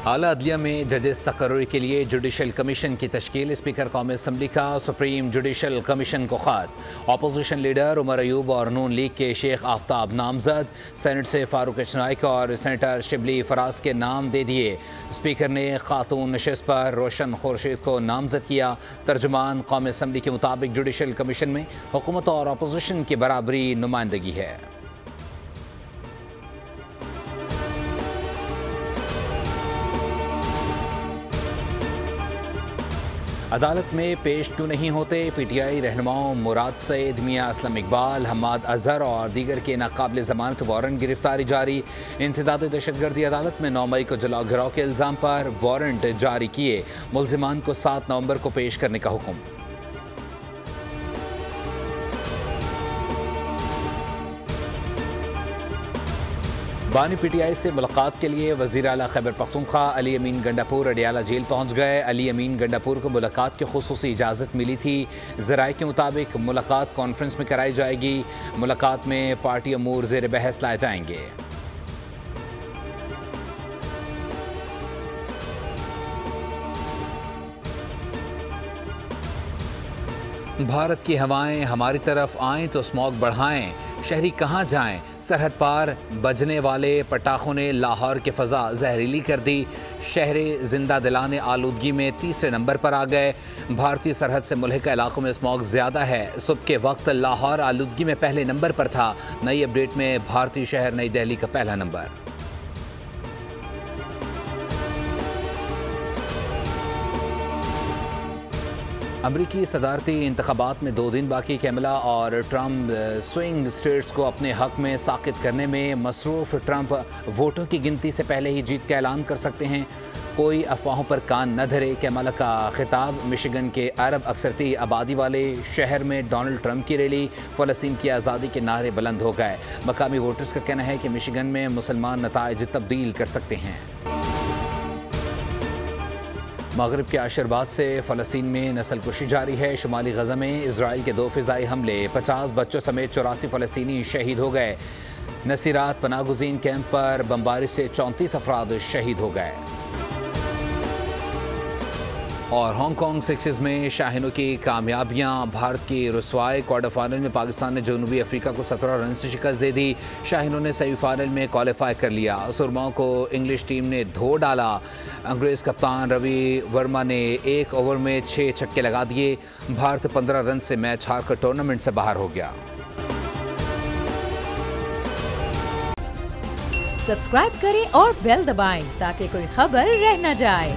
आला अदलिया में जजेस तकर्रुर के लिए जुडिशल कमीशन की तश्कील। स्पीकर कौमी असम्बली का सुप्रीम जुडिशल कमीशन को खत। अपोजिशन लीडर उमर अयूब और नून लीग के शेख आफ्ताब नामजद। सेनेट से फारूक नाइक और सेनेटर शिबली फराज के नाम दे दिए। स्पीकर ने खातून नशिस्त पर रोशन खुर्शीद को नामजद किया। तर्जुमान कौमी असम्बली के मुताबिक जुडिशल कमीशन में हुकूमत और अपोजिशन की बराबरी नुमाइंदगी है। अदालत में पेश क्यों नहीं होते? PTI रहनुमाओं मुराद सईद, मियां असलम इकबाल, हम्माद अजहर और दीगर के नाकाबिल ज़मानत वारंट गिरफ्तारी जारी। इंसदाद दहशतगर्दी अदालत में 9 मई को जलाओ गिराव के इल्ज़ाम पर वारंट जारी किए। मुल्ज़िमान को 7 नवंबर को पेश करने का हुक्म। बानी PTI से मुलाकात के लिए वज़ीर आला खैबर पख्तूनख्वा अली अमीन गंडापुर अडियाला जेल पहुंच गए। अली अमीन गंडापुर को मुलाकात की खुसूसी इजाज़त मिली थी। ज़राए के मुताबिक मुलाकात कॉन्फ्रेंस में कराई जाएगी। मुलाकात में पार्टी अमूर ज़ेर बहस लाए जाएंगे। भारत की हवाएं हमारी तरफ आएं तो स्मॉग बढ़ाएं, शहरी कहाँ जाएं? सरहद पार बजने वाले पटाखों ने लाहौर की फ़ज़ा जहरीली कर दी। शहरे जिंदा दिलाने आलूदगी में तीसरे नंबर पर आ गए। भारतीय सरहद से मुल्हिका इलाकों में स्मॉग ज़्यादा है। सुबह के वक्त लाहौर आलूदगी में पहले नंबर पर था। नई अपडेट में भारतीय शहर नई दिल्ली का पहला नंबर। अमरीकी सदारती इंतखाबात में 2 दिन बाकी। कैमला और ट्रंप स्विंग स्टेट्स को अपने हक में साकित करने में मसरूफ़। ट्रंप वोटों की गिनती से पहले ही जीत का ऐलान कर सकते हैं। कोई अफवाहों पर कान न धरे, कैमला का खिताब। मिशिगन के अरब अक्सरती आबादी वाले शहर में डोनाल्ड ट्रंप की रैली। फ़लस्तीन की आज़ादी के नारे बुलंद हो गए। मकामी वोटर्स का कहना है कि मिशिगन में मुसलमान नताइज तब्दील कर सकते हैं। मगरिब के आशीर्वाद से फ़लस्तीन में नस्लकुशी जारी है। शुमाली गज़ा में इजराइल के 2 फ़िज़ाई हमले, 50 बच्चों समेत 84 फ़लस्तीनी शहीद हो गए। नसीरात पनाहगुज़ीन कैंप पर बमबारी से 34 अफराद शहीद हो गए। और हांगकॉन्ग सिक्सेस में शाहीनों की कामयाबियां, भारत की रुसवाई। क्वार्टर फाइनल में पाकिस्तान ने जनूबी अफ्रीका को 17 रन से शिकस्त दे दी। शाहीनों ने सेमीफाइनल में क्वालिफाई कर लिया। सुरमाओं को इंग्लिश टीम ने धो डाला। अंग्रेज़ कप्तान रवि वर्मा ने 1 ओवर में 6 छक्के लगा दिए। भारत 15 रन से मैच हारकर टूर्नामेंट से बाहर हो गया। सब्सक्राइब करें और बेल दबाएं ताकि कोई खबर रह न जाए।